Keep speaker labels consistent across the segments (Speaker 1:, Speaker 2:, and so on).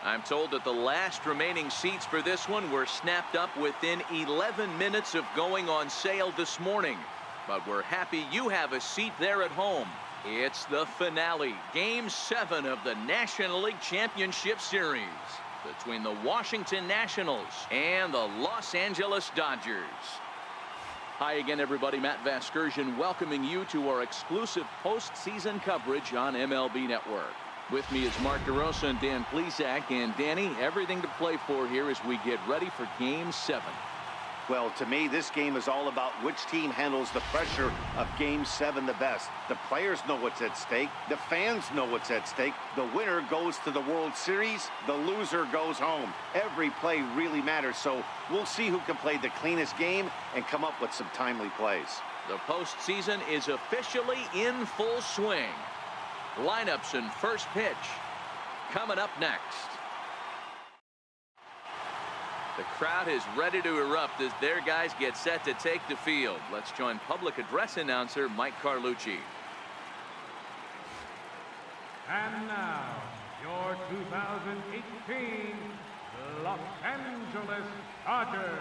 Speaker 1: I'm told that the last remaining seats for this one were snapped up within 11 minutes of going on sale this morning. But we're happy you have a seat there at home. It's the finale, Game 7 of the National League Championship Series between the Washington Nationals and the Los Angeles Dodgers. Hi again, everybody. Matt Vasgersian welcoming you to our exclusive postseason coverage on MLB Network. With me is Mark DeRosa and Dan Plesac. And Danny, everything to play for here as we get ready for Game 7.
Speaker 2: Well, to me, this game is all about which team handles the pressure of Game 7 the best. The players know what's at stake. The fans know what's at stake. The winner goes to the World Series. The loser goes home. Every play really matters, so we'll see who can play the cleanest game and come up with some timely plays.
Speaker 1: The postseason is officially in full swing. Lineups and first pitch coming up next. The crowd is ready to erupt as their guys get set to take the field. Let's join public address announcer Mike Carlucci.
Speaker 3: And now, your 2018 Los Angeles Dodgers.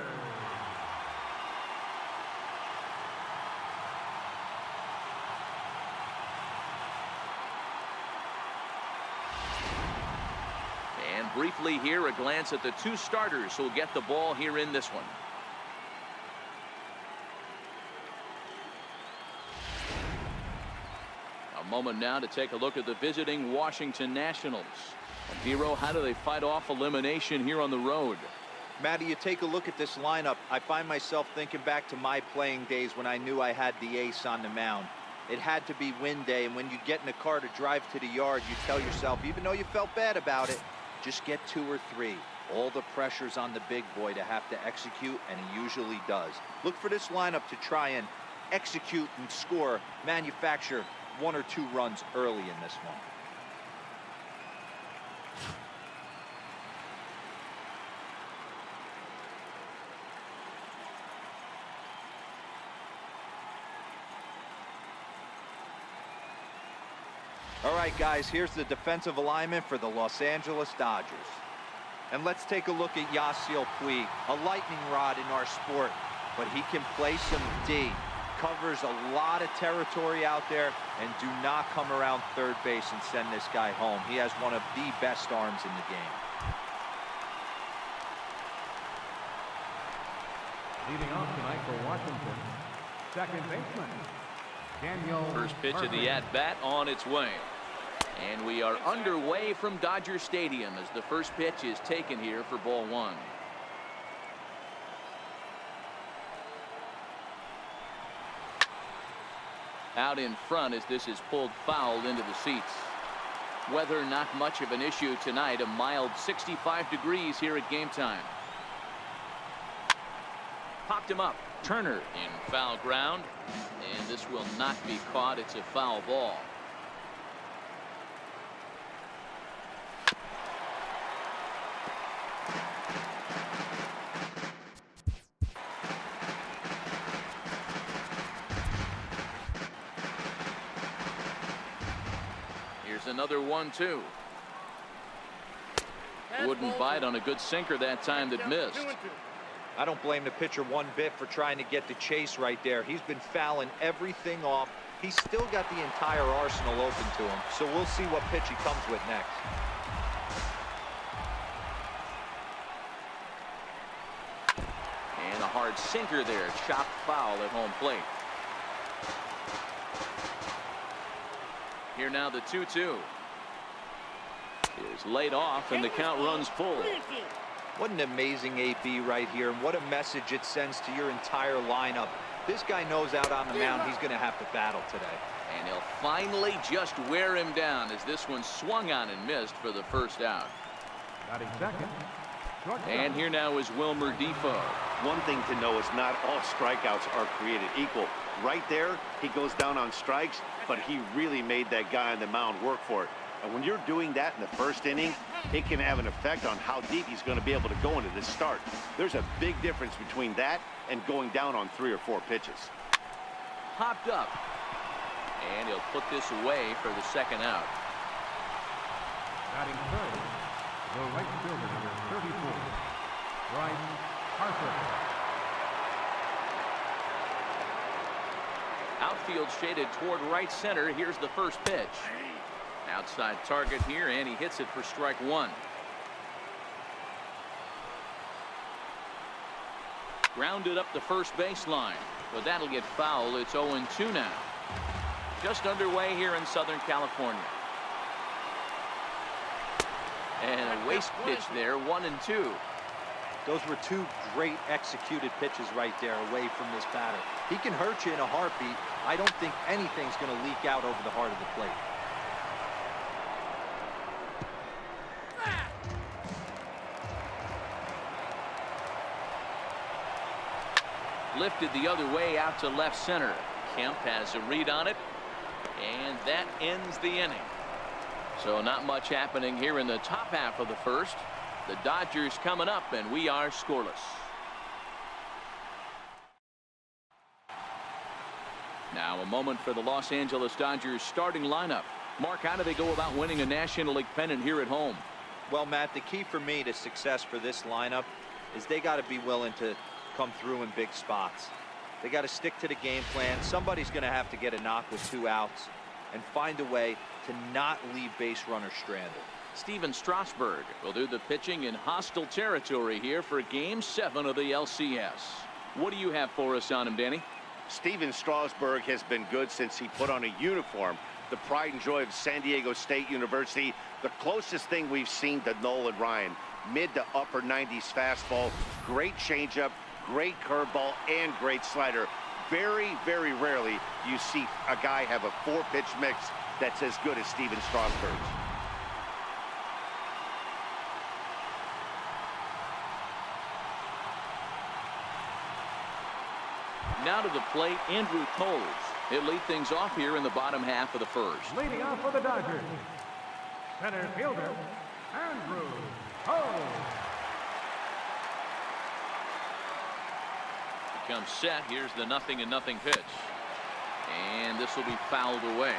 Speaker 1: And briefly here, a glance at the two starters who'll get the ball here in this one. A moment now to take a look at the visiting Washington Nationals. And Hero, how do they fight off elimination here on the road?
Speaker 4: Matty, you take a look at this lineup. I find myself thinking back to my playing days when I knew I had the ace on the mound. It had to be win day, and when you get in a car to drive to the yard, you tell yourself, even though you felt bad about it, just get 2 or 3. All the pressure's on the big boy to have to execute, and he usually does. Look for this lineup to try and execute and score, manufacture 1 or 2 runs early in this one. All right, guys, here's the defensive alignment for the Los Angeles Dodgers. And let's take a look at Yasiel Puig, a lightning rod in our sport, but he can play some D. Covers a lot of territory out there, and do not come around third base and send this guy home. He has one of the best arms in the game.
Speaker 3: Leading off tonight for Washington, second baseman, Daniel.
Speaker 1: First pitch of the at-bat on its way. And we are underway from Dodger Stadium as the first pitch is taken here for ball 1. Out in front as this is pulled foul into the seats. Weather not much of an issue tonight. A mild 65 degrees here at game time. Popped him up. Turner in foul ground. And this will not be caught. It's a foul ball. Here's another 1-2. Wouldn't bite on a good sinker that time that missed.
Speaker 4: I don't blame the pitcher one bit for trying to get the chase right there. He's been fouling everything off. He's still got the entire arsenal open to him. So we'll see what pitch he comes with next.
Speaker 1: And a hard sinker there. Chopped foul at home plate. Here now the 2-2. Is laid off and the count runs full.
Speaker 4: What an amazing AB right here, and what a message it sends to your entire lineup. This guy knows out on the mound he's going to have to battle today.
Speaker 1: And he'll finally just wear him down as this one swung on and missed for the first out.
Speaker 3: Batting second.
Speaker 1: And here now is Wilmer Defoe.
Speaker 2: One thing to know is not all strikeouts are created equal. Right there, he goes down on strikes, but he really made that guy on the mound work for it. And when you're doing that in the first inning, it can have an effect on how deep he's going to be able to go into this start. There's a big difference between that and going down on 3 or 4 pitches.
Speaker 1: Popped up. And he'll put this away for the second out.
Speaker 3: Batting third, The right fielder, number 34, Bryce Harper.
Speaker 1: Outfield shaded toward right center. Here's the first pitch. Outside target here, and he hits it for strike one. Grounded up the first baseline, but that'll get foul. It's 0-2 now. Just underway here in Southern California. And a waste pitch there, 1-2.
Speaker 4: Those were two great executed pitches right there away from this batter. He can hurt you in a heartbeat. I don't think anything's going to leak out over the heart of the plate.
Speaker 1: Lifted the other way out to left center. Kemp has a read on it, and that ends the inning. So not much happening here in the top half of the first. The Dodgers coming up, and we are scoreless. Now a moment for the Los Angeles Dodgers starting lineup. Mark, how do they go about winning a National League pennant here at home?
Speaker 4: Well, Matt, the key for me to success for this lineup is they got to be willing to come through in big spots. They got to stick to the game plan. Somebody's going to have to get a knock with 2 outs and find a way to not leave base runners stranded.
Speaker 1: Steven Strasburg will do the pitching in hostile territory here for Game 7 of the LCS. What do you have for us on him, Danny?
Speaker 2: Steven Strasburg has been good since he put on a uniform. The pride and joy of San Diego State University. The closest thing we've seen to Nolan Ryan. Mid to upper 90s fastball. Great changeup. Great curveball and great slider. Very, very rarely do you see a guy have a 4-pitch mix that's as good as Steven Strasburg's.
Speaker 1: Now to the plate, Andrew Toles. He'll lead things off here in the bottom half of the first.
Speaker 3: Leading off for the Dodgers, center fielder, Andrew Toles.
Speaker 1: Comes set. Here's the 0-0 pitch, and this will be fouled away.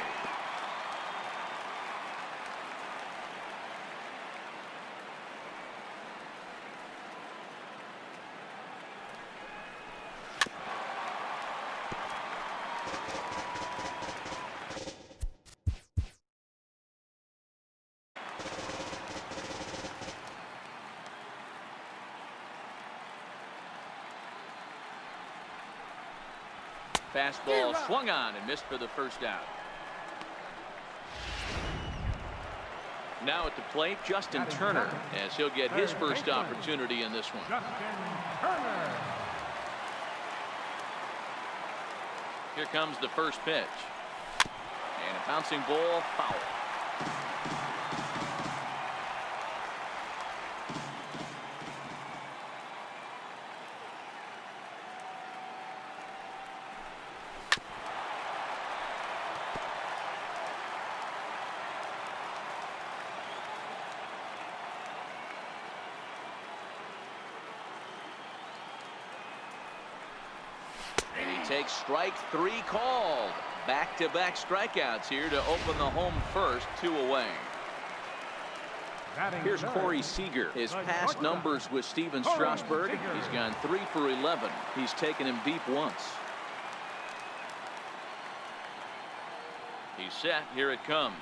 Speaker 1: Fastball swung on and missed for the first out. Now at the plate, Justin Turner, as he'll get his first opportunity in this one.
Speaker 3: Justin Turner.
Speaker 1: Here comes the first pitch. And a bouncing ball, foul. Takes strike 3 called. Back-to-back strikeouts here to open the home first, 2 away. Here's Corey Seager. His past numbers with Steven Strasburg. He's gone 3 for 11. He's taken him deep once. He's set. Here it comes.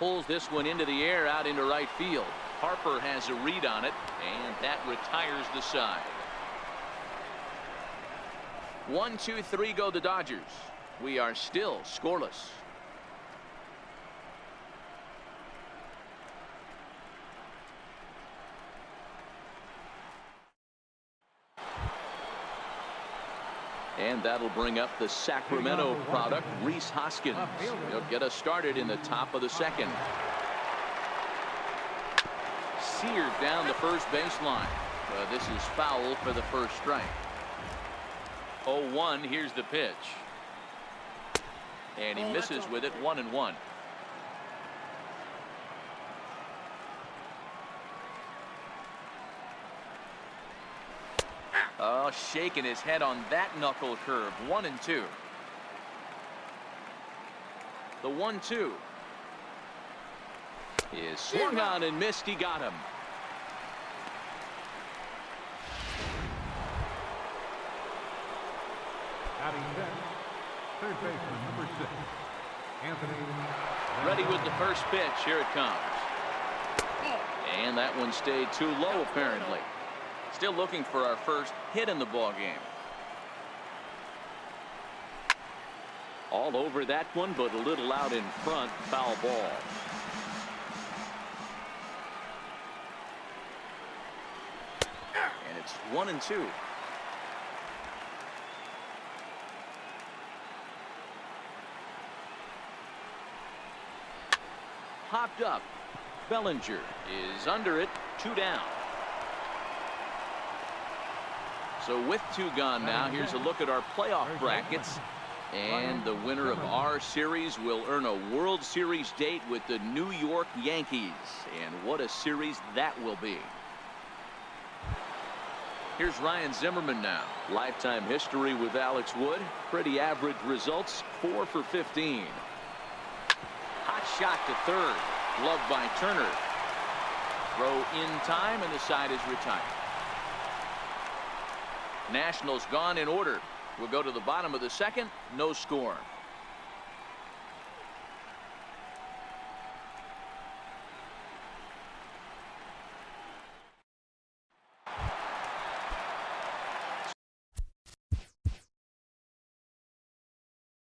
Speaker 1: Pulls this one into the air out into right field. Harper has a read on it, and that retires the side. 1-2-3 go the Dodgers. We are still scoreless. And that'll bring up the Sacramento product, Rhys Hoskins. He'll get us started in the top of the second. Seared down the first baseline. This is foul for the first strike. 0-1. Here's the pitch, and he misses with it. 1-1. Oh, shaking his head on that knuckle curve. 1-2. The 1-2. is swung on and missed. He got him.
Speaker 3: Batting six, third baseman, number 6, Anthony.
Speaker 1: Ready with the first pitch. Here it comes. And that one stayed too low, apparently. Still looking for our first hit in the ball game. All over that one, but a little out in front. Foul ball. And it's 1-2. Popped up. Bellinger is under it. 2 down. So with 2 gone now, here's a look at our playoff brackets. And the winner of our series will earn a World Series date with the New York Yankees. And what a series that will be. Here's Ryan Zimmerman now. Lifetime history with Alex Wood. Pretty average results. 4 for 15. Hot shot to third. Gloved by Turner. Throw in time, and the side is retired. Nationals gone in order. We'll go to the bottom of the second. No score.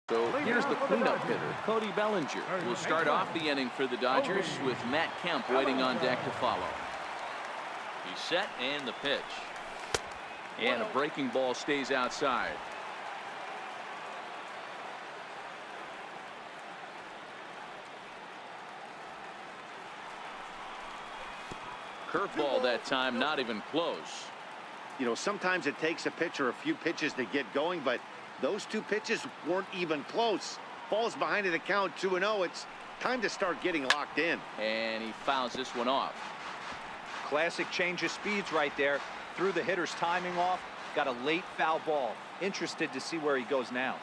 Speaker 1: So here's the cleanup hitter, Cody Bellinger. Will start off the inning for the Dodgers with Matt Kemp waiting on deck to follow. He's set, and the pitch. And a breaking ball stays outside. Curveball that time, not even close.
Speaker 2: You know, sometimes it takes a pitcher a few pitches to get going, but those 2 pitches weren't even close. Falls behind in the count 2-0. It's time to start getting locked in.
Speaker 1: And he fouls this one off.
Speaker 4: Classic change of speeds right there. Threw the hitter's timing off. Got a late foul ball. Interested to see where he goes now.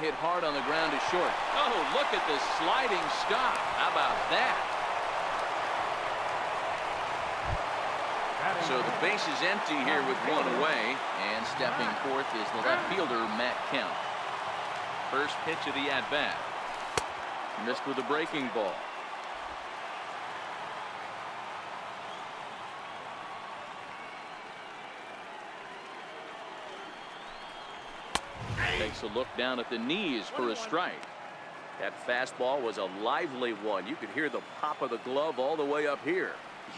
Speaker 1: Hit hard on the ground to short. Oh, look at the sliding stop. How about that? So the base is empty here with 1 away, and stepping forth is the left fielder, Matt Kemp. First pitch of the at-bat. Missed with a breaking ball. Takes a look down at the knees for a strike. That fastball was a lively one. You could hear the pop of the glove all the way up here.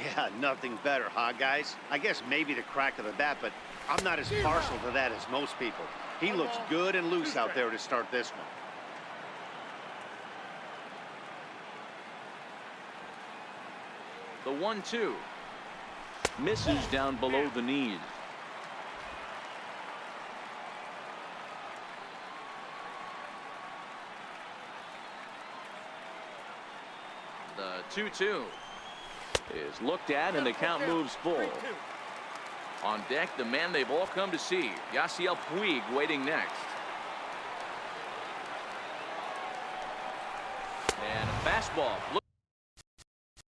Speaker 2: Yeah, nothing better, huh, guys? I guess maybe the crack of the bat, but I'm not as partial to that as most people. He looks good and loose out there to start this one.
Speaker 1: The 1-2. Misses down below the knees. The 2-2 is looked at, and the count moves full. On deck, the man they've all come to see, Yasiel Puig, waiting next. And a fastball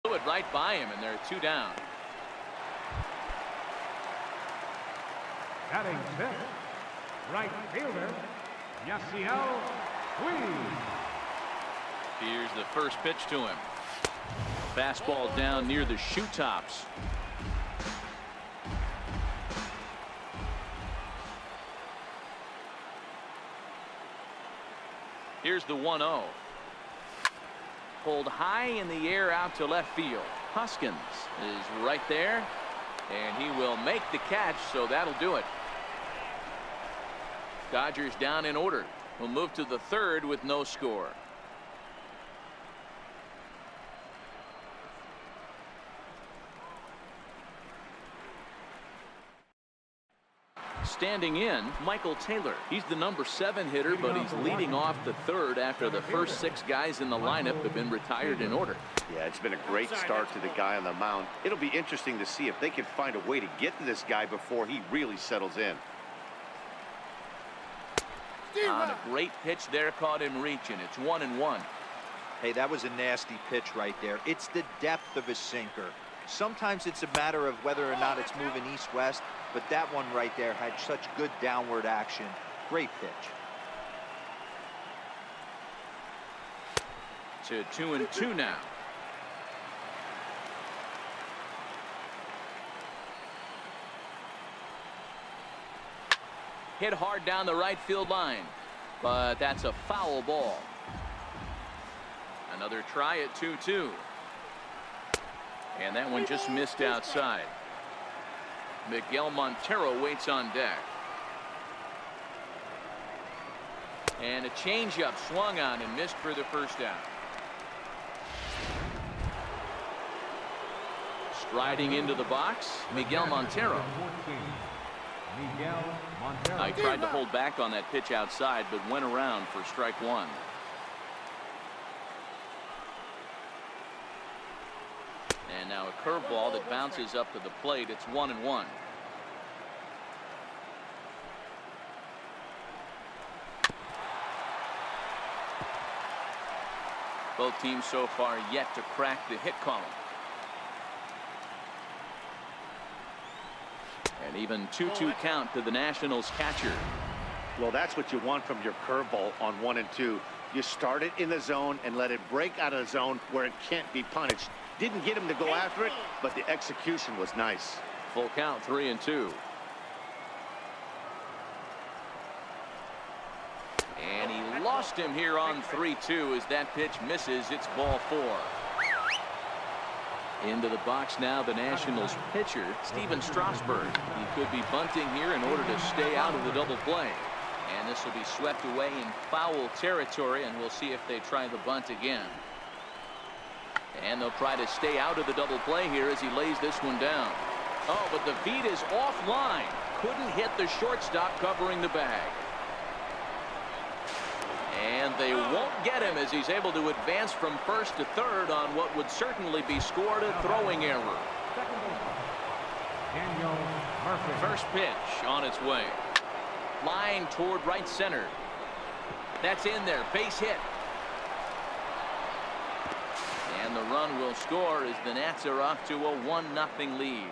Speaker 1: blew it right by him, and they're 2 down.
Speaker 3: Batting 6, right fielder, Yasiel Puig.
Speaker 1: Here's the first pitch to him. Fastball down near the shoe tops. Here's the 1-0. Pulled high in the air out to left field. Hoskins is right there, and he will make the catch, so that'll do it. Dodgers down in order. We'll move to the third with no score. Standing in, Michael Taylor. He's the number 7 hitter, but he's leading off the third after the first 6 guys in the lineup have been retired in order.
Speaker 2: Yeah, it's been a great start to the guy on the mound. It'll be interesting to see if they can find a way to get to this guy before he really settles in.
Speaker 1: On a great pitch there, caught him reaching. It's 1-1.
Speaker 4: Hey, that was a nasty pitch right there. It's the depth of his sinker. Sometimes it's a matter of whether or not it's moving east-west, but that one right there had such good downward action. Great pitch.
Speaker 1: To 2-2 now. Hit hard down the right field line, but that's a foul ball. Another try at 2-2. And that one just missed outside. Miguel Montero waits on deck. And a changeup swung on and missed for the first out. Striding into the box, Miguel Montero. I tried to hold back on that pitch outside, but went around for strike one. And now a curveball that bounces up to the plate. It's 1-1. Both teams so far yet to crack the hit column. And even 2-2 count to the Nationals catcher.
Speaker 2: Well, that's what you want from your curveball on 1 and 2. You start it in the zone and let it break out of the zone where it can't be punished. Didn't get him to go after it, but the execution was nice.
Speaker 1: Full count, 3-2. And he lost him here on 3-2 as that pitch misses. It's ball 4. Into the box now, the Nationals pitcher, Steven Strasburg. He could be bunting here in order to stay out of the double play. And this will be swept away in foul territory, and we'll see if they try the bunt again. And they'll try to stay out of the double play here as he lays this one down. Oh, but the feed is offline. Couldn't hit the shortstop covering the bag. And they won't get him as he's able to advance from first to third on what would certainly be scored a throwing error. First pitch on its way. Line toward right center. That's in there. Base hit. And the run will score as the Nats are off to a 1-0 lead.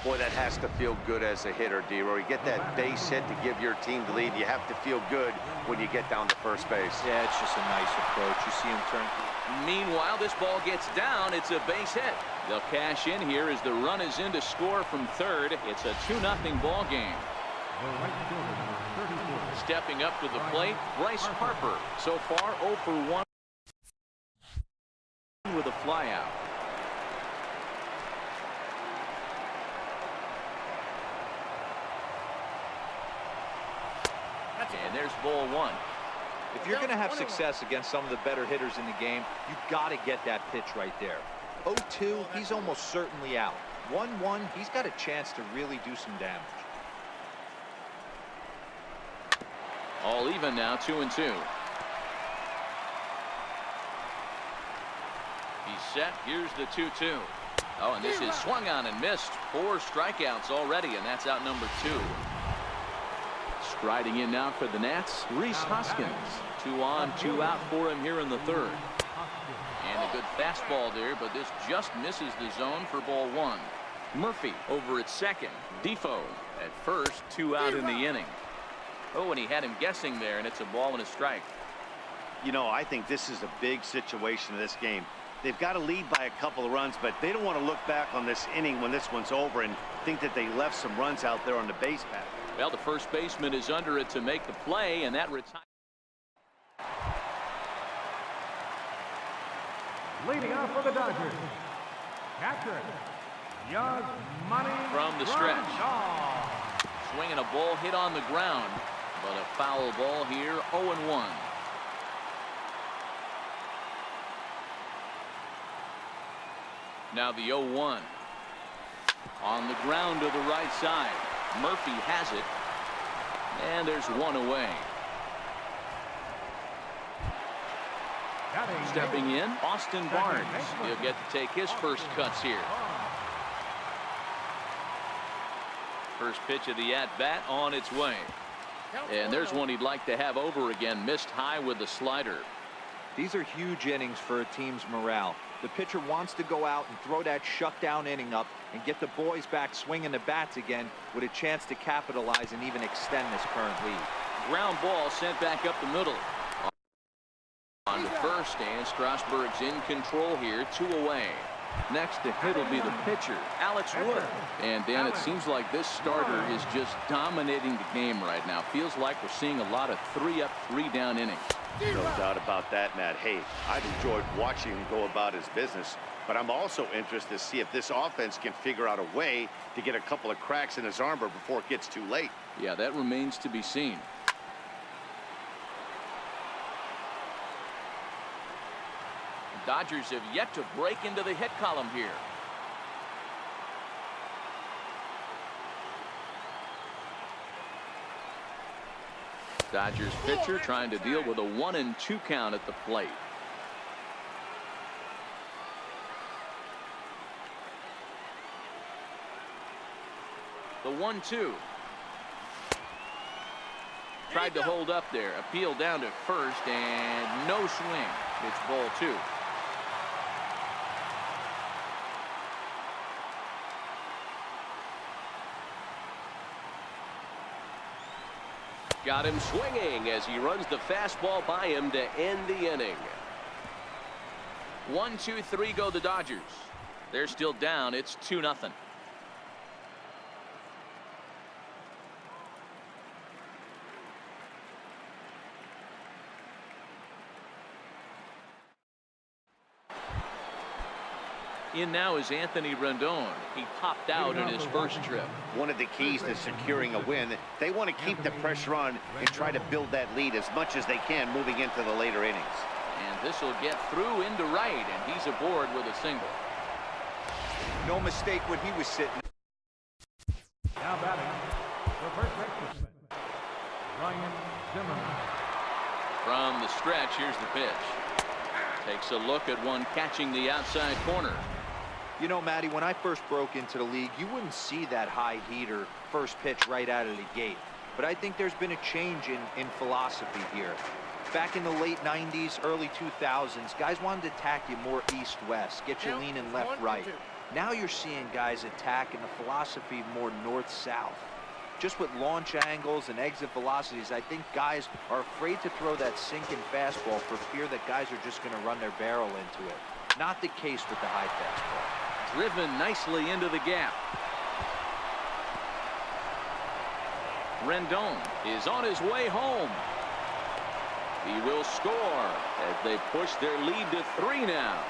Speaker 2: Boy, that has to feel good as a hitter, D-Roy. You get that base hit to give your team the lead. You have to feel good when you get down to first base.
Speaker 4: Yeah, it's just a nice approach. You see him turn.
Speaker 1: Meanwhile, this ball gets down. It's a base hit. They'll cash in here as the run is in to score from third. It's a 2-0 ball game. Stepping up to the plate, Bryce Harper. So far, 0 for 1 with a flyout. And there's ball 1.
Speaker 4: If you're going to have success against some of the better hitters in the game, you've got to get that pitch right there. 0-2, he's almost certainly out. 1-1, he's got a chance to really do some damage.
Speaker 1: All even now, 2-2. He's set. Here's the 2-2. Oh, and this is swung on and missed. 4 strikeouts already, and that's out number 2. Striding in now for the Nats, Rhys Hoskins. 2 on, 2 out for him here in the third. And a good fastball there, but this just misses the zone for ball 1. Murphy over at second. Defoe at first. 2 out in the inning. Oh, and he had him guessing there, and it's a ball and a strike.
Speaker 2: You know, I think this is a big situation in this game. They've got to lead by a couple of runs, but they don't want to look back on this inning when this one's over and think that they left some runs out there on the base path.
Speaker 1: Well, the first baseman is under it to make the play, and that retires.
Speaker 3: Leading off for the Dodgers, catcher, Yasmani
Speaker 1: From the stretch. Swinging a ball hit on the ground, but a foul ball here, 0-1. Now the 0-1. On the ground to the right side. Murphy has it. And there's one away. Stepping in, Austin Barnes. He'll get to take his first cuts here. First pitch of the at-bat on its way. And there's one he'd like to have over again. Missed high with the slider.
Speaker 4: These are huge innings for a team's morale. The pitcher wants to go out and throw that shutdown inning up and get the boys back swinging the bats again with a chance to capitalize and even extend this current lead.
Speaker 1: Ground ball sent back up the middle. On to first, and Strasburg's in control here, 2 away. Next to hit will be the pitcher, Alex Wood. And Dan, it seems like this starter is just dominating the game right now. Feels like we're seeing a lot of 3-up, 3-down innings.
Speaker 2: No doubt about that, Matt. Hey, I've enjoyed watching him go about his business, but I'm also interested to see if this offense can figure out a way to get a couple of cracks in his armor before it gets too late.
Speaker 1: Yeah, that remains to be seen. The Dodgers have yet to break into the hit column here. Dodgers pitcher trying to deal with a 1-2 count at the plate. The 1-2. Tried to hold up there. Appeal down to first and no swing. It's ball 2.
Speaker 5: Got him swinging as he runs the fastball by him to end the inning.
Speaker 1: 1-2-3 go the Dodgers. They're still down. It's 2-0. In now is Anthony Rendon. He popped out in his first trip.
Speaker 2: One of the keys to securing a win, they want to keep the pressure on and try to build that lead as much as they can moving into the later innings.
Speaker 1: And this will get through into right, and he's aboard with a single.
Speaker 4: No mistake when he was sitting.
Speaker 3: Now batting, the first baseman, Ryan Zimmerman.
Speaker 1: From the stretch, here's the pitch. Takes a look at one catching the outside corner.
Speaker 4: You know, Matty, when I first broke into the league, you wouldn't see that high heater first pitch right out of the gate. But I think there's been a change in philosophy here. Back in the late 90s, early 2000s, guys wanted to attack you more east-west, get you leaning left-right. Now you're seeing guys attack in the philosophy more north-south. Just with launch angles and exit velocities, I think guys are afraid to throw that sinking fastball for fear that guys are just going to run their barrel into it. Not the case with the high fastball.
Speaker 1: Driven nicely into the gap. Rendon is on his way home. He will score as they push their lead to 3 now.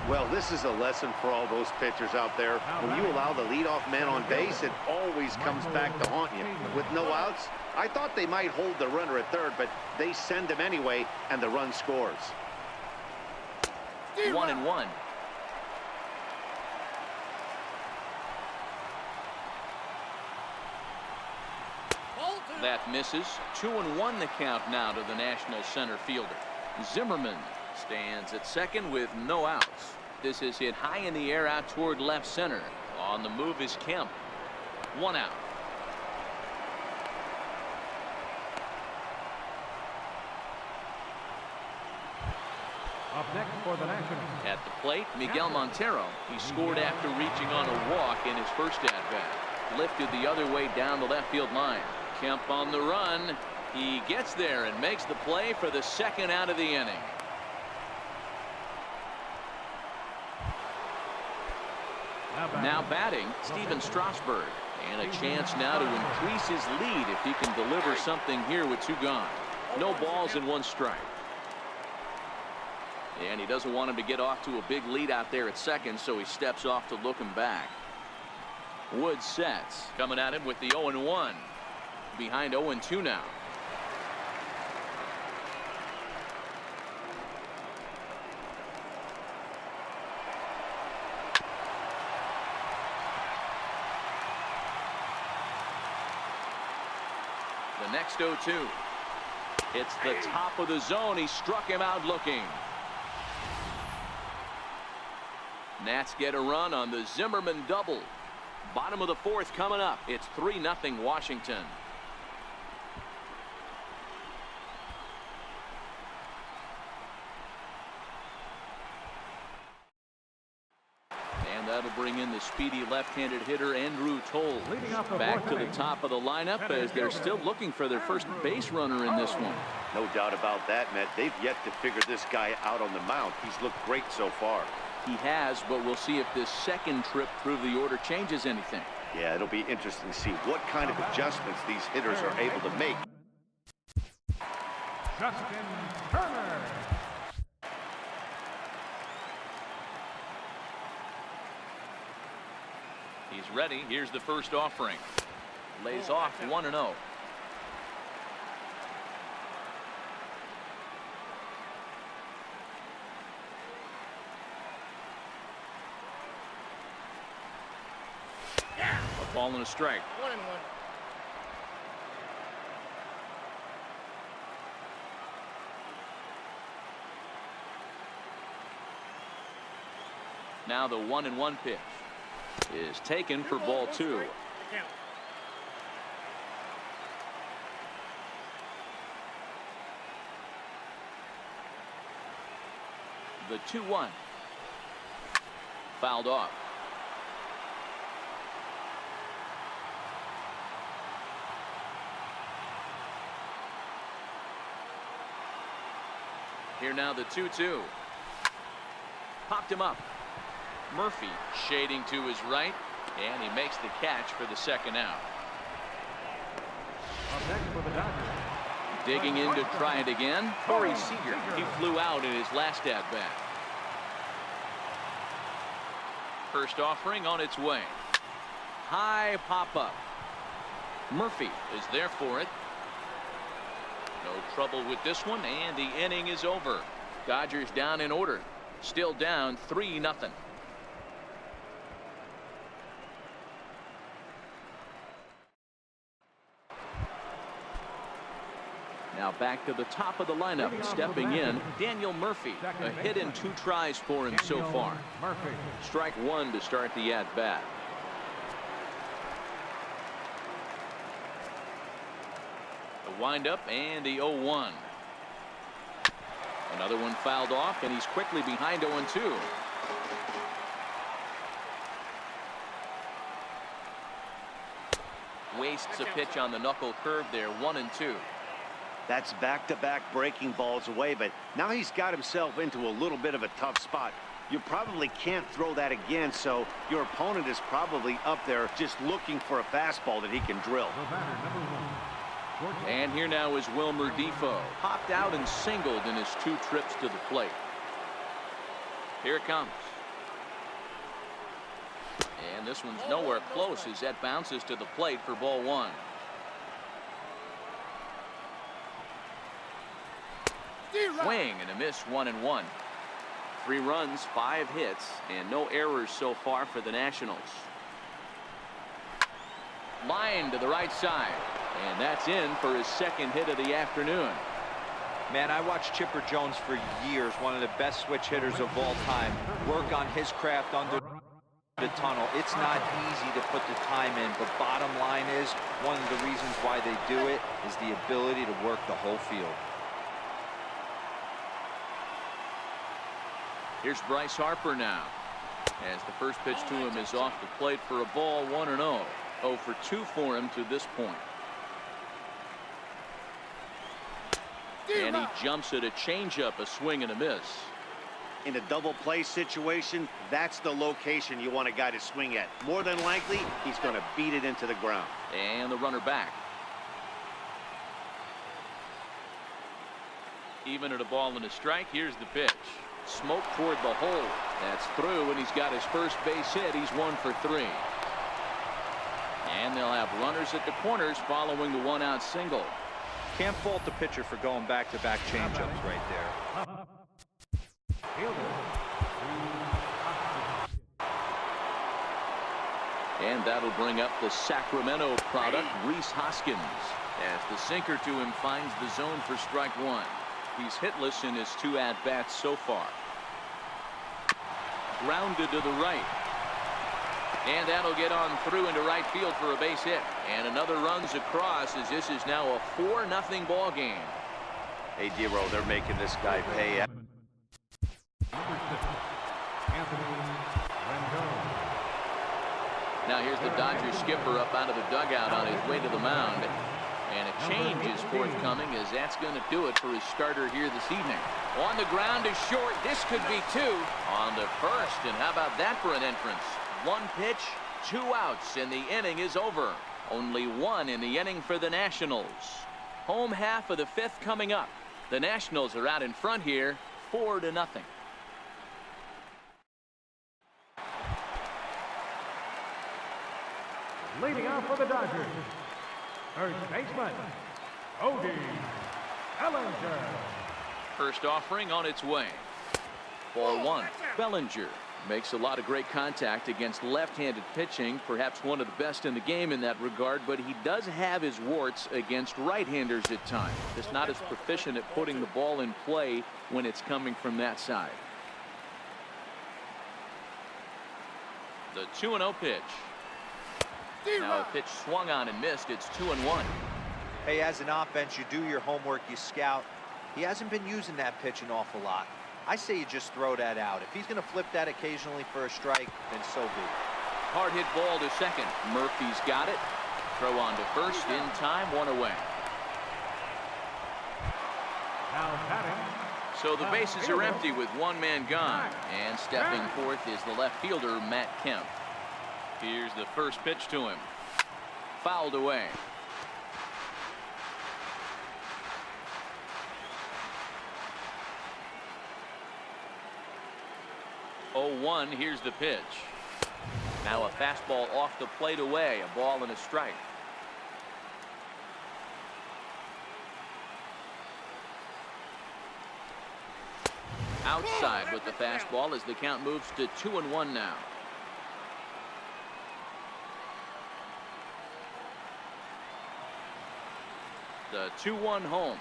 Speaker 2: Well, this is a lesson for all those pitchers out there. When you allow the leadoff man on base, it always comes back to haunt you. With no outs, I thought they might hold the runner at third, but they send him anyway, and the run scores.
Speaker 1: 1-1. That misses. 2-1 the count now to the National center fielder. Zimmerman stands at second with no outs. This is hit high in the air out toward left center. On the move is Kemp. 1 out.
Speaker 3: Up next for the Nationals.
Speaker 1: At the plate, Miguel Montero. He scored after reaching on a walk in his first at-bat. Lifted the other way down the left field line. Kemp on the run. He gets there and makes the play for the second out of the inning. Now batting, Steven Strasburg. And a chance now to increase his lead if he can deliver something here with 2 gone. No balls and 1 strike. And he doesn't want him to get off to a big lead out there at second, so he steps off to look him back. Wood sets. Coming at him with the 0-1. Behind 0-2 now. The next 0-2. It's the top of the zone. He struck him out looking. Nats get a run on the Zimmerman double. Bottom of the 4th coming up. It's 3-0 Washington. that'll bring in the speedy left-handed hitter Andrew Toll
Speaker 3: Leading off the
Speaker 1: back
Speaker 3: fourth
Speaker 1: to the
Speaker 3: inning,
Speaker 1: top of the lineup as they're still looking for their first base runner in this one.
Speaker 2: No doubt about that, Matt. They've yet to figure this guy out on the mound. He's looked great so far.
Speaker 1: He has, but we'll see if this second trip through the order changes anything.
Speaker 2: Yeah, it'll be interesting to see what kind of adjustments these hitters are able to make.
Speaker 3: Justin Turner.
Speaker 1: He's ready. Here's the first offering. Lays off 1-0. A ball and a strike.
Speaker 6: 1-1.
Speaker 1: Now the 1-1 pitch is taken for ball 2. The 2-1 fouled off. Here now the 2-2. Popped him up. Murphy shading to his right, and he makes the catch for the second out.
Speaker 3: Up next for the Dodgers.
Speaker 1: Digging in to try it again, Corey Seager. He flew out in his last at-bat. First offering on its way. High pop-up. Murphy is there for it. No trouble with this one, and the inning is over. Dodgers down in order. Still down 3-0. Now back to the top of the lineup. Stepping in, Daniel Murphy. A hit and 2 tries for him so far.
Speaker 3: Murphy.
Speaker 1: Strike 1 to start the at-bat. The windup and the 0-1. Another one fouled off, and he's quickly behind 0-2. Wastes a pitch on the knuckle curve there. 1-2.
Speaker 2: That's back-to-back breaking balls away, but now he's got himself into a little bit of a tough spot. You probably can't throw that again, so your opponent is probably up there just looking for a fastball that he can drill.
Speaker 3: The batter, number 1.
Speaker 1: And here now is Wilmer Defoe. Popped out and singled in his 2 trips to the plate. Here it comes. And this one's nowhere close as that bounces to the plate for ball 1. Swing and a miss. 1-1. 3 runs, 5 hits, and no errors so far for the Nationals. Line to the right side, and that's in for his second hit of the afternoon.
Speaker 4: Man, I watched Chipper Jones for years, one of the best switch hitters of all time, work on his craft under the tunnel. It's not easy to put the time in, but bottom line is, one of the reasons why they do it is the ability to work the whole field.
Speaker 1: Here's Bryce Harper now, as the first pitch to him is off the plate for a ball. 1-0. 0 for 2 for him to this point. And he jumps at a changeup, a swing and a miss.
Speaker 2: In a double play situation, that's the location you want a guy to swing at. More than likely, he's going to beat it into the ground.
Speaker 1: And the runner back. Even at a ball and a strike, here's the pitch. Smoke toward the hole. That's through, and he's got his first base hit. He's 1 for 3. And they'll have runners at the corners following the 1-out single.
Speaker 4: Can't fault the pitcher for going back-to-back changeups right there.
Speaker 1: And that'll bring up the Sacramento product, Rhys Hoskins, as the sinker to him finds the zone for strike 1. He's hitless in his 2 at-bats so far. Grounded to the right. And that'll get on through into right field for a base hit. And another runs across as this is now a 4-0 ball game.
Speaker 2: Hey, Dero, they're making this guy pay.
Speaker 3: Anthony Rendon.
Speaker 1: Now here's the Dodgers skipper up out of the dugout on his way to the mound. And a change is forthcoming, as that's going to do it for his starter here this evening. On the ground is short. This could be two. On the first, and how about that for an entrance? One pitch, 2 outs, and the inning is over. Only 1 in the inning for the Nationals. Home half of the 5th coming up. The Nationals are out in front here, 4-0.
Speaker 3: Leading off for the Dodgers, first baseman, Cody Bellinger.
Speaker 1: First offering on its way. Ball 1. Bellinger makes a lot of great contact against left-handed pitching, perhaps one of the best in the game in that regard, but he does have his warts against right-handers at times. Just not as proficient at putting the ball in play when it's coming from that side. The 2-0 pitch. Now a pitch swung on and missed. It's 2-1.
Speaker 4: Hey, as an offense, you do your homework, you scout. He hasn't been using that pitch an awful lot. I say you just throw that out. If he's going to flip that occasionally for a strike, then so be it.
Speaker 1: Hard hit ball to second. Murphy's got it. Throw on to first in time, 1 away.
Speaker 3: Now batting.
Speaker 1: So the bases are empty with 1 man gone. And stepping forth is the left fielder, Matt Kemp. Here's the first pitch to him. Fouled away. Oh, 1. Here's the pitch. Now a fastball off the plate away. A ball and a strike. Outside with the fastball as the count moves to 2-1 now. The 2-1 home.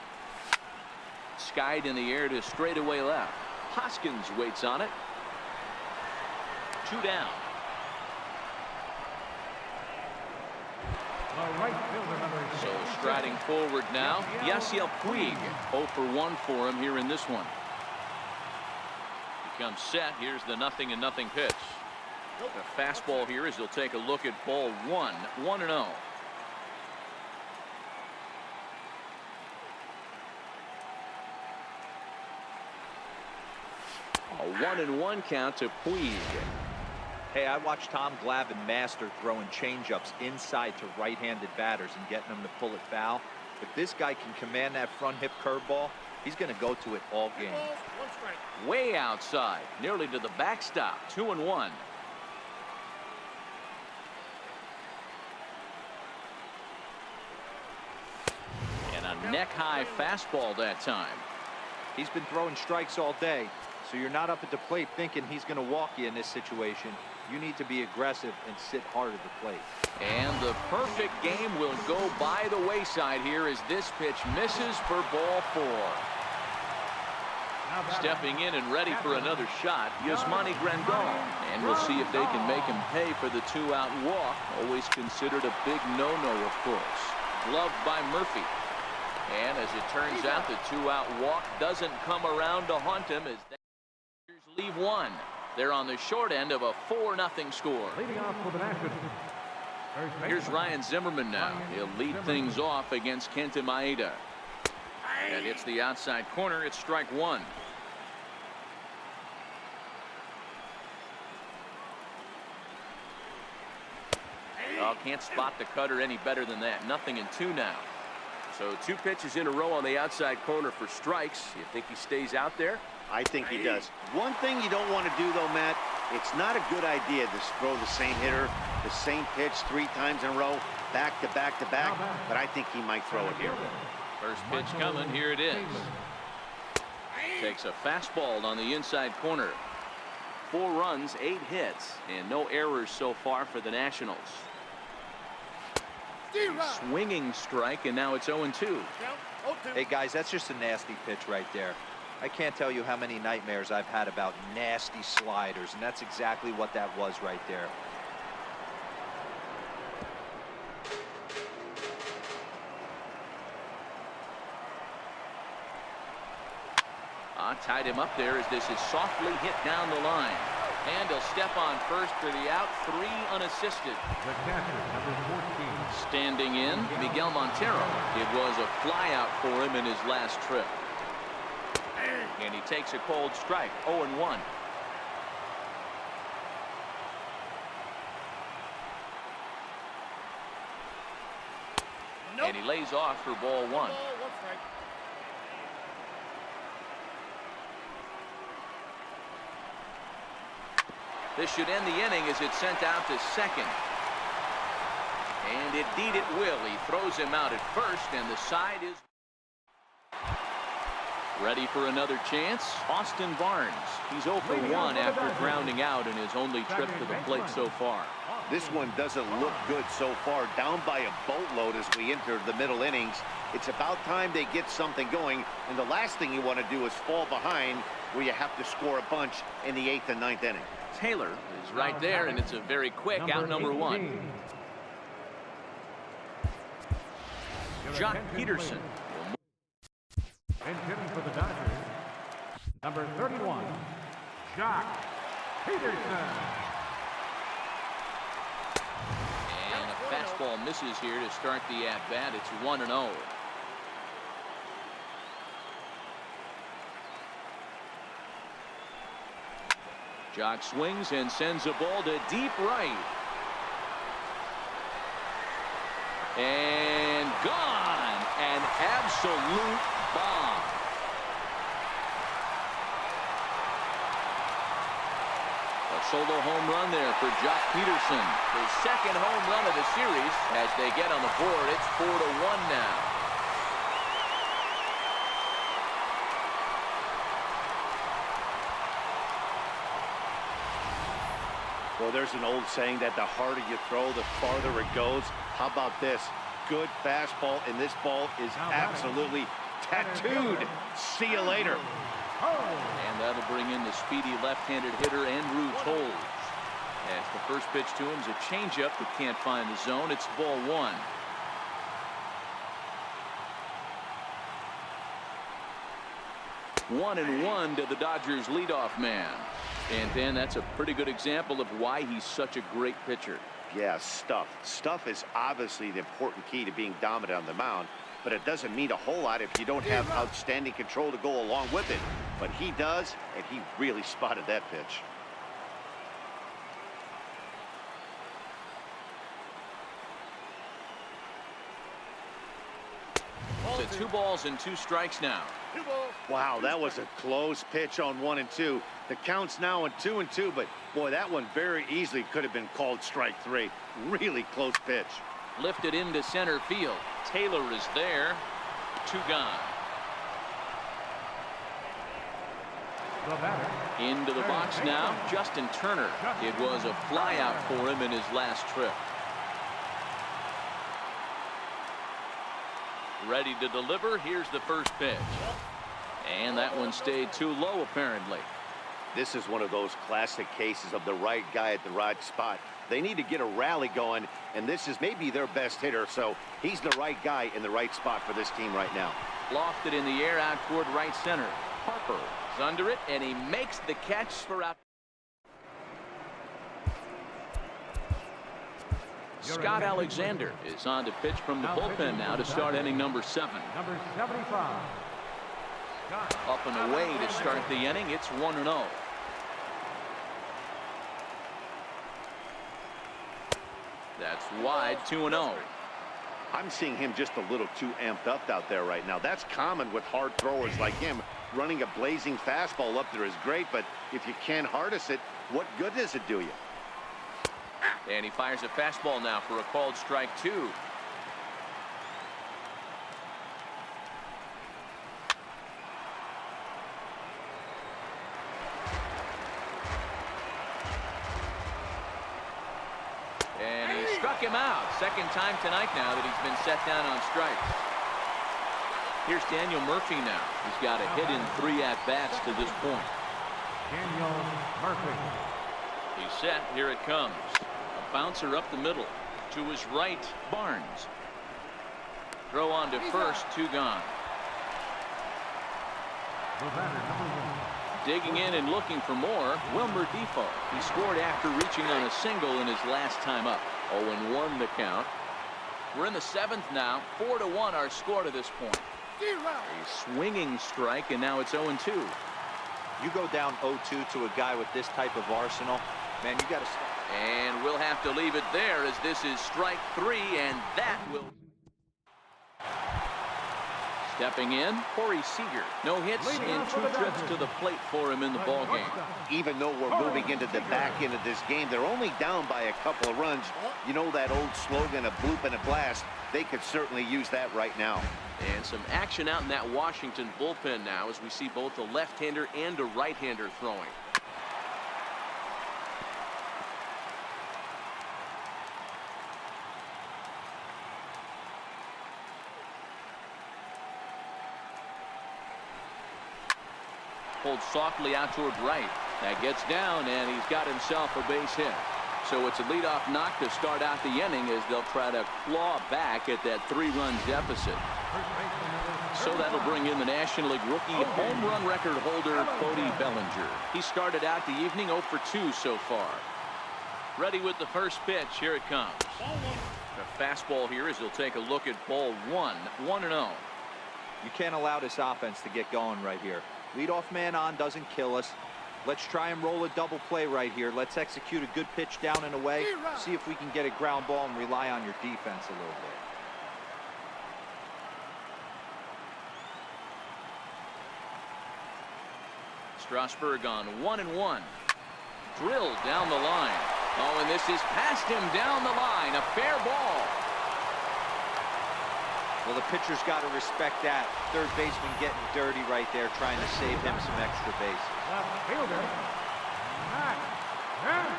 Speaker 1: Skied in the air to straightaway left. Hoskins waits on it. 2 down.
Speaker 3: The right fielder, number
Speaker 1: So striding forward now, Yasiel Puig. 0 for 1 for him here in this one. He comes set. Here's the 0-0 pitch. The fastball here as he'll take a look at ball 1. 1-0. A 1-1 count to Puig.
Speaker 4: Hey, I watched Tom Glavine master throwing changeups inside to right-handed batters and getting them to pull it foul. If this guy can command that front hip curveball, he's going to go to it all game.
Speaker 1: Way outside, nearly to the backstop. 2-1. And a neck-high fastball that time.
Speaker 4: He's been throwing strikes all day, so you're not up at the plate thinking he's going to walk you in this situation. You need to be aggressive and sit hard at the plate.
Speaker 1: And the perfect game will go by the wayside here as this pitch misses for ball 4. Stepping in and ready for another shot, Yasmani Grandal. And we'll see if they can make him pay for the 2-out walk. Always considered a big no-no, of course. Gloved by Murphy. And as it turns out, the 2-out walk doesn't come around to haunt him as they leave 1. They're on the short end of a 4-0 score.
Speaker 3: leading off for the Nationals. First baseman,
Speaker 1: Here's Ryan Zimmerman now. He'll lead things off against Kenta Maeda. And hits the outside corner. It's strike 1. Oh, can't spot the cutter any better than that. 0-2 now. So 2 pitches in a row on the outside corner for strikes. You think he stays out there?
Speaker 2: I think he does. One thing you don't want to do, though, Matt, it's not a good idea to throw the same hitter, the same pitch 3 times in a row, back to back to back, but I think he might throw it here.
Speaker 1: First pitch coming. Here it is. Takes a fastball on the inside corner. 4 runs, 8 hits, and no errors so far for the Nationals. Swinging strike, and now it's 0-2.
Speaker 4: Hey, guys, that's just a nasty pitch right there. I can't tell you how many nightmares I've had about nasty sliders, and that's exactly what that was right there.
Speaker 1: Tied him up there as this is softly hit down the line. And he'll step on first for the out, 3 unassisted.
Speaker 3: The catcher, number 14.
Speaker 1: Standing in, Miguel Montero. It was a fly out for him in his last trip. And he takes a cold strike, 0-1. And he lays off for ball 1. This should end the inning as it's sent out to second. And indeed it will. He throws him out at first, and the side is ready for another chance. Austin Barnes. He's 0 for 1 after grounding out in his only trip to the plate so far.
Speaker 2: This one doesn't look good so far. Down by a boatload as we enter the middle innings. It's about time they get something going, and the last thing you want to do is fall behind where you have to score a bunch in the 8th and 9th inning.
Speaker 1: Taylor is right there, and it's a very quick out number 1. Jock Peterson.
Speaker 3: And hitting for the Dodgers, number 31, Jock Peterson.
Speaker 1: And a fastball misses here to start the at-bat. It's 1-0. Jock swings and sends a ball to deep right. And gone. An absolute bomb. A solo home run there for Jock Peterson. His second home run of the series as they get on the board. It's 4-1 now.
Speaker 2: Well, there's an old saying that the harder you throw, the farther it goes. How about this? Good fastball, and this ball is absolutely tattooed. See you later.
Speaker 1: And that'll bring in the speedy left-handed hitter Andrew Toles. As the first pitch to him is a changeup that can't find the zone. It's ball 1. One and one to the Dodgers leadoff man. And Dan, that's a pretty good example of why he's such a great pitcher.
Speaker 2: Yeah, stuff. Stuff is obviously the important key to being dominant on the mound, but it doesn't mean a whole lot if you don't have outstanding control to go along with it. But he does, and he really spotted that pitch.
Speaker 1: It's a 2 balls and 2 strikes now.
Speaker 2: Wow, that was a close pitch on 1 and 2. The count's now in 2 and 2, but boy, that one very easily could have been called strike 3. Really close pitch.
Speaker 1: Lifted into center field. Taylor is there. 2 gone.
Speaker 3: The batter.
Speaker 1: Into the box now, Justin Turner. It was a flyout for him in his last trip. Ready to deliver. Here's the first pitch. And that one stayed too low, apparently.
Speaker 2: This is one of those classic cases of the right guy at the right spot. They need to get a rally going, and this is maybe their best hitter, so he's the right guy in the right spot for this team right now.
Speaker 1: Lofted in the air out toward right center. Harper is under it, and he makes the catch for out. Scott Alexander is on to pitch from the bullpen now to start inning number 7.
Speaker 3: Number 75.
Speaker 1: Up and away to start the inning. It's 1-0. That's wide, 2-0.
Speaker 2: I'm seeing him just a little too amped up out there right now. That's common with hard throwers like him. Running a blazing fastball up there is great, but if you can't harness it, what good does it do you?
Speaker 1: And he fires a fastball now for a called strike 2. And he struck him out. Second time tonight now that he's been set down on strikes. Here's Daniel Murphy now. He's got a hit in 3 at-bats to this point.
Speaker 3: Daniel Murphy.
Speaker 1: He's set. Here it comes. A bouncer up the middle. To his right, Barnes. Throw on to first, 2 gone.
Speaker 3: The batter, number 1.
Speaker 1: Digging in and looking for more, Wilmer Defoe. He scored after reaching on a single in his last time up. 0-1 the count. We're in the 7th now. 4-1 our score to this point. A swinging strike, and now it's 0-2.
Speaker 4: You go down 0-2 to a guy with this type of arsenal, man, you got to stop.
Speaker 1: And we'll have to leave it there as this is strike 3, and that will... Stepping in, Corey Seager. No hits and 2 trips to the plate for him in the ballgame.
Speaker 2: Even though we're moving into the back end of this game, they're only down by a couple of runs. You know that old slogan, a bloop and a blast? They could certainly use that right now.
Speaker 1: And some action out in that Washington bullpen now as we see both a left-hander and a right-hander throwing. Pulled softly out toward right. That gets down, and he's got himself a base hit. So it's a leadoff knock to start out the inning as they'll try to claw back at that 3-run deficit. So that'll bring in the National League rookie home run record holder, Cody Bellinger. He started out the evening 0 for 2 so far. Ready with the first pitch. Here it comes. A fastball here as he'll take a look at ball 1, 1-0.
Speaker 4: You can't allow this offense to get going right here. Leadoff man on doesn't kill us. Let's try and roll a double play right here. Let's execute a good pitch down and away. See if we can get a ground ball and rely on your defense a little bit.
Speaker 1: Strasburg on 1-1. Drilled down the line. Oh, and this is past him down the line. A fair ball.
Speaker 4: Well, the pitcher's got to respect that. Third baseman getting dirty right there, trying to save him some extra bases.
Speaker 3: Left fielder, Matt Kemp.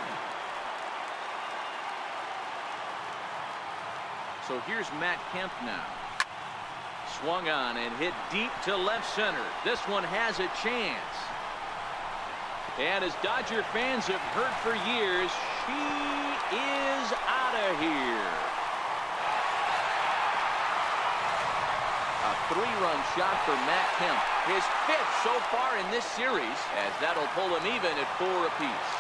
Speaker 1: So here's Matt Kemp now. Swung on and hit deep to left center. This one has a chance. And as Dodger fans have heard for years, she is out of here. A 3-run shot for Matt Kemp. His 5th so far in this series, as that'll pull him even at 4 apiece.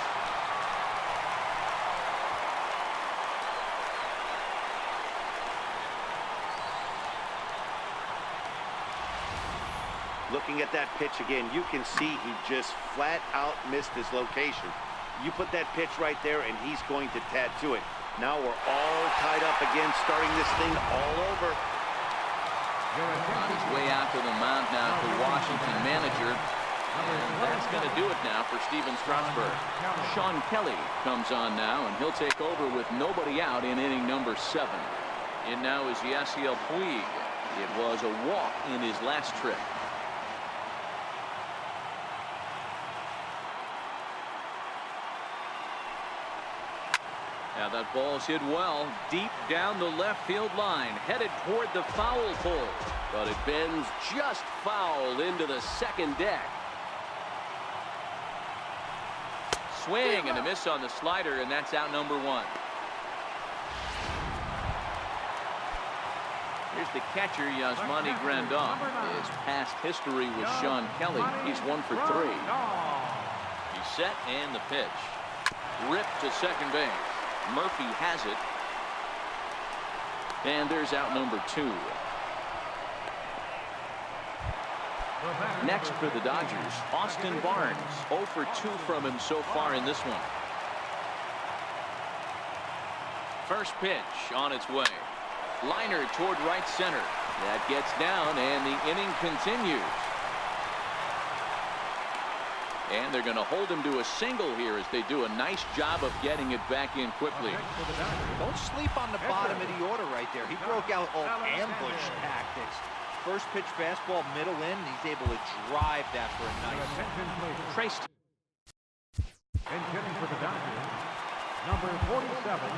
Speaker 2: Looking at that pitch again, you can see he just flat out missed his location. You put that pitch right there, and he's going to tattoo it. Now we're all tied up again, starting this thing all over.
Speaker 1: On his way out to the mound now to Washington manager. And that's going to do it now for Steven Strasburg. Sean Kelly comes on now, and he'll take over with nobody out in inning number 7. In now is Yasiel Puig. It was a walk in his last trip. Now that ball's hit well, deep down the left field line, headed toward the foul pole. But it bends just foul into the second deck. Swing and a miss on the slider, and that's out number 1. Here's the catcher, Yasmani Grandal. His past history with Sean Kelly. He's 1 for 3. He's set and the pitch. Ripped to second base. Murphy has it. And there's out number 2. Next for the Dodgers, Austin Barnes. 0 for 2 from him so far in this one. First pitch on its way. Liner toward right center. That gets down, and the inning continues. And they're going to hold him to a single here as they do a nice job of getting it back in quickly.
Speaker 4: Don't sleep on the bottom of the order right there. He broke out all ambush tactics. First pitch fastball, middle in, and he's able to drive that for a nice
Speaker 1: Trace.
Speaker 3: And hitting for the Dodgers, number 47,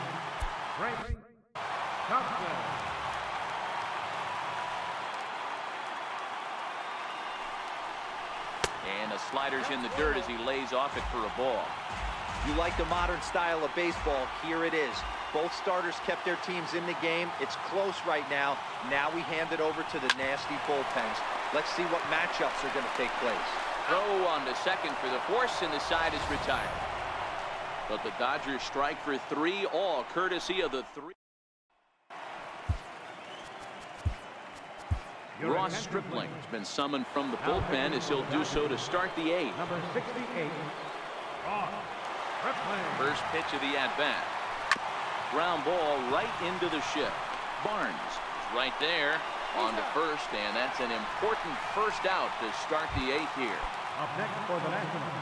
Speaker 3: Frank Thompson.
Speaker 1: And the slider's in the dirt as he lays off it for a ball.
Speaker 4: You like the modern style of baseball, here it is. Both starters kept their teams in the game. It's close right now. Now we hand it over to the nasty bullpens. Let's see what matchups are going to take place.
Speaker 1: Throw on to second for the force, and the side is retired. But the Dodgers strike for 3, all courtesy of the 3. Ross Stripling has been summoned from the bullpen as he'll do so to start the 8th.
Speaker 3: Number 68, Ross Stripling.
Speaker 1: First pitch of the at-bat. Ground ball right into the shift. Barnes is right there on to first, and that's an important first out to start the 8th here.
Speaker 3: Up next for the Nationals.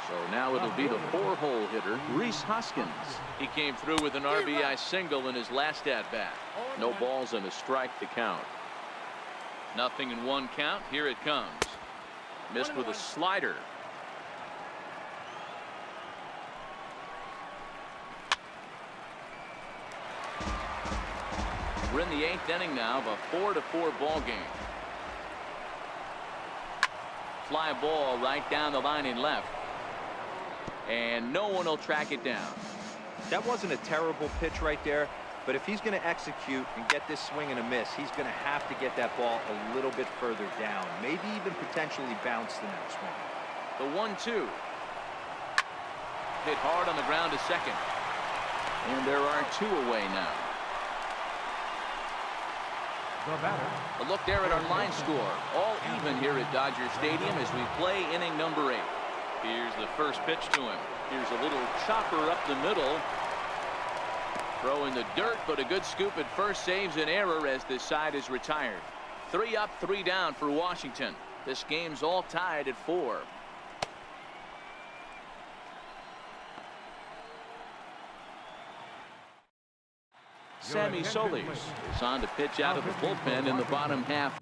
Speaker 1: So now it'll be the 4-hole hitter, Rhys Hoskins. He came through with an RBI single in his last at-bat. No balls and a strike to count. Nothing in 1 count. Here it comes. Missed with a slider. We're in the 8th inning now of a 4-4 ball game. Fly ball right down the line in left. And no one will track it down.
Speaker 4: That wasn't a terrible pitch right there, but if he's going to execute and get this swing and a miss, he's going to have to get that ball a little bit further down, maybe even potentially bounce the next one.
Speaker 1: The 1-2. Hit hard on the ground to second. And there are 2 away now.
Speaker 3: The batter.
Speaker 1: A look there at our line score. All even here at Dodger Stadium as we play inning number 8. Here's the first pitch to him. Here's a little chopper up the middle. Throw in the dirt, but a good scoop at first saves an error as this side is retired. 3 up, 3 down for Washington. This game's all tied at 4. Sammy Solis is on to pitch out of the bullpen in the bottom half.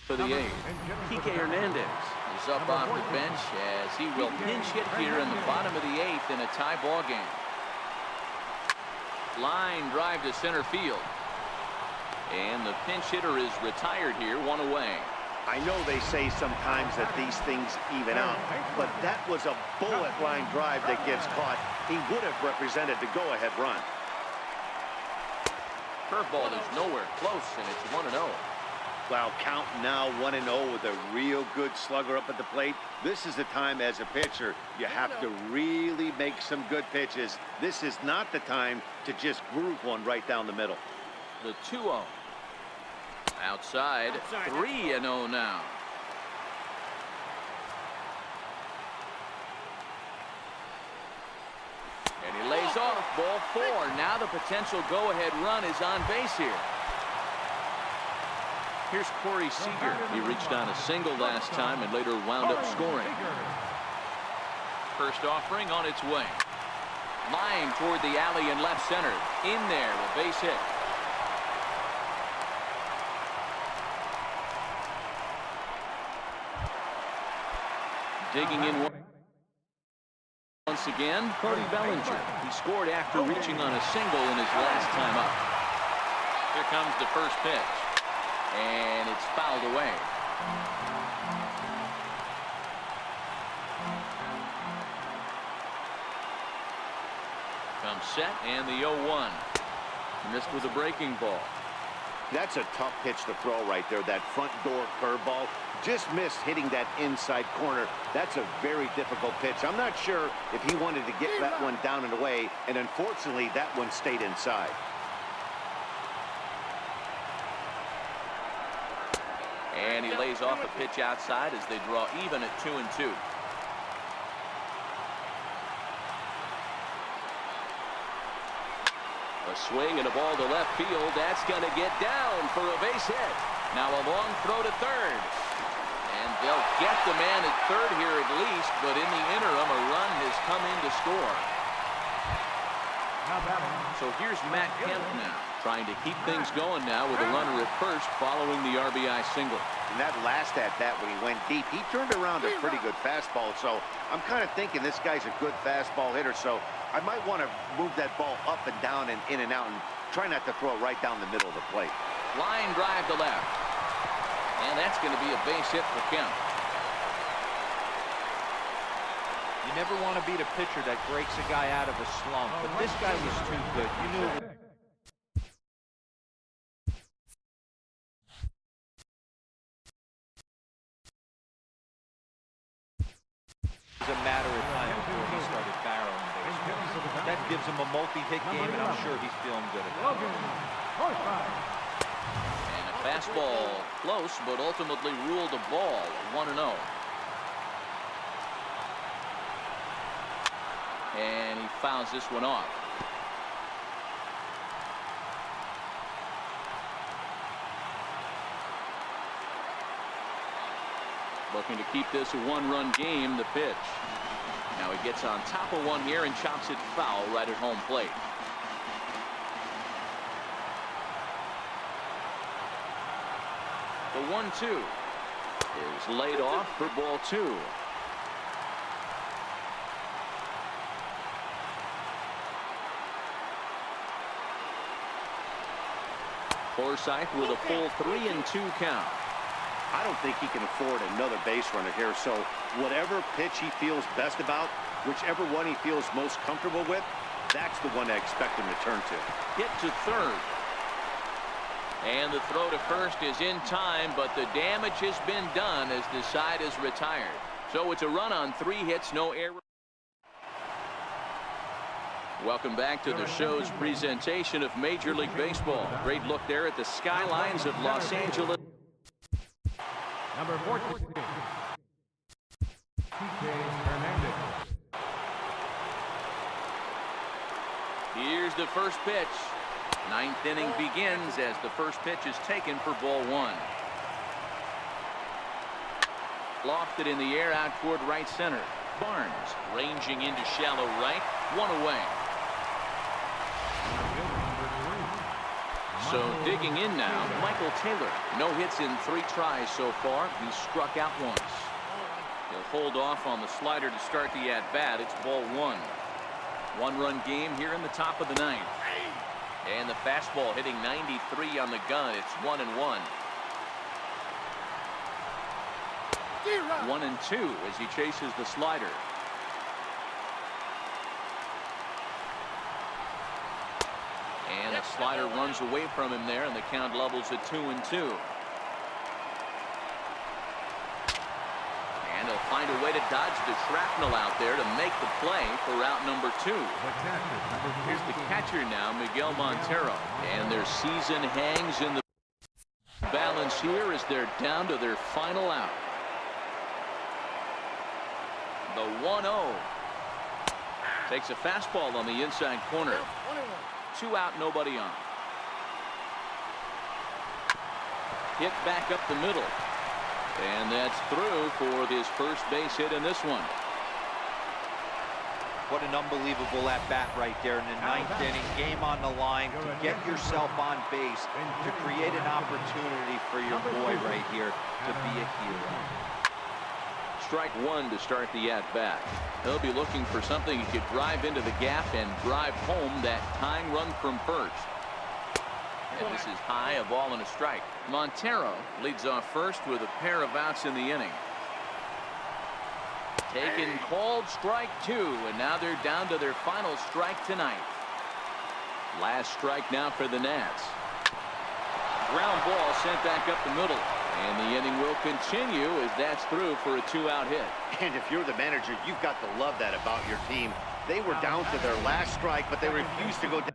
Speaker 1: For the 8th, Kike Hernandez is up off the bench as he will pinch hit here in the bottom of the 8th in a tie ball game. Line drive to center field. And the pinch hitter is retired here, 1 away.
Speaker 2: I know they say sometimes that these things even out, but that was a bullet line drive that gets caught. He would have represented the go-ahead run.
Speaker 1: Curveball is nowhere close, and it's 1-0.
Speaker 2: Well, count now 1-0 with a real good slugger up at the plate. This is the time as a pitcher you have to really make some good pitches. This is not the time to just groove one right down the middle.
Speaker 1: The 2-0. Outside, 3-0 now. And he lays off, ball 4. Now the potential go-ahead run is on base here. Here's Corey Seager. He reached on a single last time and later wound up scoring. First offering on its way. Line toward the alley in left center. In there, a base hit. Digging in once again, Cody Bellinger. He scored after reaching on a single in his last time up. Here comes the first pitch. And it's fouled away. Comes set, and the 0-1. Missed with a breaking ball.
Speaker 2: That's a tough pitch to throw right there. That front door curveball just missed hitting that inside corner. That's a very difficult pitch. I'm not sure if he wanted to get that one down and away, and unfortunately that one stayed inside.
Speaker 1: And he lays off a pitch outside as they draw even at 2-2. A swing and a ball to left field. That's going to get down for a base hit. Now a long throw to third. And they'll get the man at third here at least, but in the interim, a run has come in to score. So here's Matt Kemp now, trying to keep things going now with a runner at first following the RBI single.
Speaker 2: And that last at-bat when he went deep, he turned around a pretty good fastball. So I'm kind of thinking this guy's a good fastball hitter. So I might want to move that ball up and down and in and out and try not to throw it right down the middle of the plate.
Speaker 1: Line drive to left. And that's going to be a base hit for Kemp.
Speaker 4: You never want to beat a pitcher that breaks a guy out of a slump, but this guy was too good. You knew it. was a matter of time before he started barreling baseballs. That gives him a multi-hit game, and I'm sure he's feeling good about it.
Speaker 1: And a fastball close, but ultimately ruled a ball, 1-0. And he fouls this one off. Looking to keep this a one-run game, the pitch. Now he gets on top of one here and chops it foul right at home plate. The 1-2 is laid off for ball 2. Forsythe with a full 3-2 count.
Speaker 2: I don't think he can afford another base runner here, so whatever pitch he feels best about, whichever one he feels most comfortable with, that's the one I expect him to turn to.
Speaker 1: Hit to third. And the throw to first is in time, but the damage has been done as the side is retired. So it's a run on 3 hits, no error. Welcome back to the show's presentation of Major League Baseball. Great look there at the skylines of Los Angeles.
Speaker 3: Number 14, T.J. Hernandez.
Speaker 1: Here's the first pitch. 9th inning begins as the first pitch is taken for ball 1. Lofted in the air out toward right center. Barnes ranging into shallow right. 1 away. So digging in now, Michael Taylor. No hits in 3 tries so far. He struck out once. He'll hold off on the slider to start the at-bat. It's ball 1. 1-run game here in the top of the 9th. And the fastball hitting 93 on the gun. It's 1-1. 1-2 as he chases the slider. And a slider runs away from him there, and the count levels at 2-2. And he'll find a way to dodge the shrapnel out there to make the play for out number 2. Here's the catcher now, Miguel Montero. And their season hangs in the balance here as they're down to their final out. The 1-0. Takes a fastball on the inside corner. 2 out, nobody on. Hit back up the middle. And that's through for his first base hit in this one.
Speaker 4: What an unbelievable at-bat right there in the 9th inning. Game on the line to get yourself on base, to create an opportunity for your boy right here to be a hero.
Speaker 1: Strike 1 to start the at-bat. He'll be looking for something he could drive into the gap and drive home that tying run from first. And this is high, a ball and a strike. Montero leads off first with a pair of outs in the inning. Taken, called strike 2, and now they're down to their final strike tonight. Last strike now for the Nats. Ground ball sent back up the middle. And the inning will continue as that's through for a 2-out hit.
Speaker 2: And if you're the manager, you've got to love that about your team. They were down to their last strike, but they refused to go down.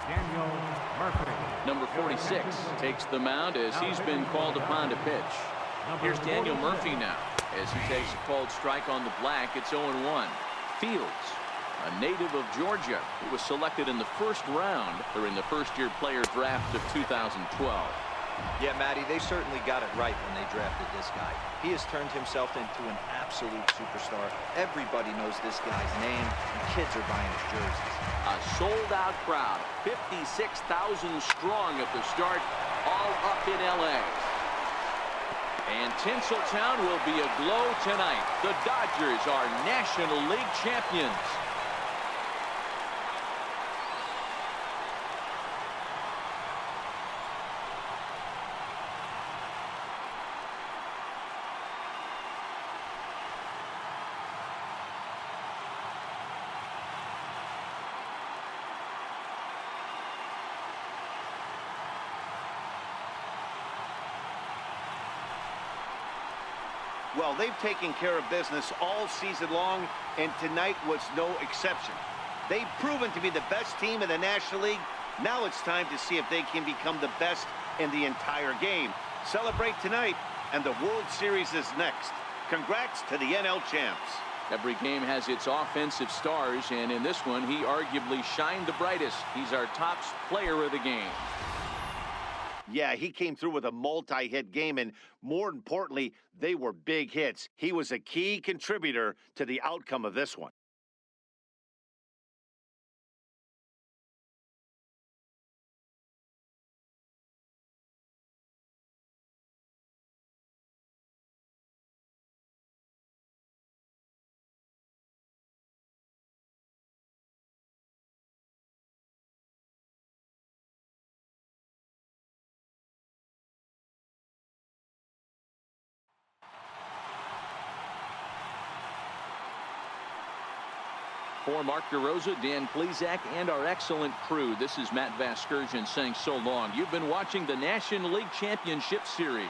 Speaker 3: Daniel Murphy.
Speaker 1: Number 46 takes the mound as he's been called upon to pitch. Here's Daniel Murphy now as he takes a called strike on the black. It's 0-1. Fields, a native of Georgia, who was selected in the first round during the first-year player draft of 2012.
Speaker 4: Yeah, Matty, they certainly got it right when they drafted this guy. He has turned himself into an absolute superstar. Everybody knows this guy's name, and kids are buying his jerseys.
Speaker 1: A sold-out crowd, 56,000 strong at the start, all up in L.A. And Tinseltown will be aglow tonight. The Dodgers are National League champions.
Speaker 2: Well, they've taken care of business all season long, and tonight was no exception. They've proven to be the best team in the National League. Now it's time to see if they can become the best in the entire game. Celebrate tonight, and the World Series is next. Congrats to the NL champs.
Speaker 1: Every game has its offensive stars, and in this one, he arguably shined the brightest. He's our top player of the game.
Speaker 2: Yeah, he came through with a multi-hit game, and more importantly, they were big hits. He was a key contributor to the outcome of this one.
Speaker 1: For Mark DeRosa, Dan Plesac, and our excellent crew, this is Matt Vasgersian saying so long. You've been watching the National League Championship Series.